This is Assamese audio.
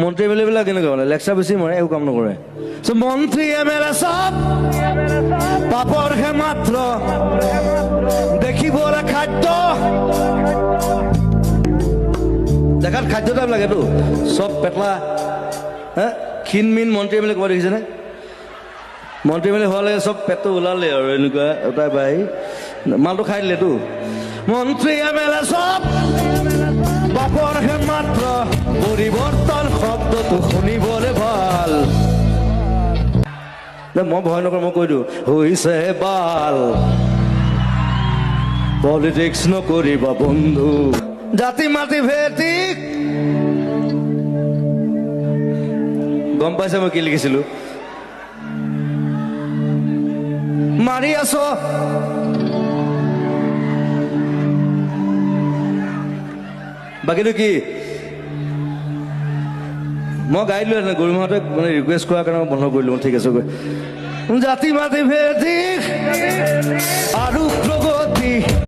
মন্ত্ৰী এম এল এবিলাক কেনেকুৱা মানে লেকচাৰ বেছি মাৰে একো কাম নকৰে মন্ত্ৰী এম এল এ চব পাপৰহে মাত্ৰ দেখিবলৈ খাদ্য দেখাত খাদ্য টাইপ লাগেতো চব পেটলা হা ক্ষীণ মিন মন্ত্ৰী এম এল এ ক'ব দেখিছেনে মন্ত্ৰী এম এল এ হোৱালৈকে চব পেটটো ওলালে আৰু এনেকুৱা এটাই বাই মালটো খাই দিলেতো মন্ত্ৰী এম এল এ চব বাপৰহে মাত্ৰ পৰিৱৰ্তন শব্দটো শুনিবলৈ ভাল মই ভয় নকৰোঁ মই কৈ দিওঁ হৈছে বাল পলিটিক্স নকৰিবা বন্ধু জাতি মাতি ভেটি গম পাইছে মই কি লিখিছিলো মাৰি আছ বাকীটো কি মই গাই দিলোঁ হেঁতেন গৰিমাহঁতে মানে ৰিকুৱেষ্ট কৰাৰ কাৰণে মই বন্ধ কৰিলোঁ ঠিক আছে গৈ জাতি মাতি ভেটি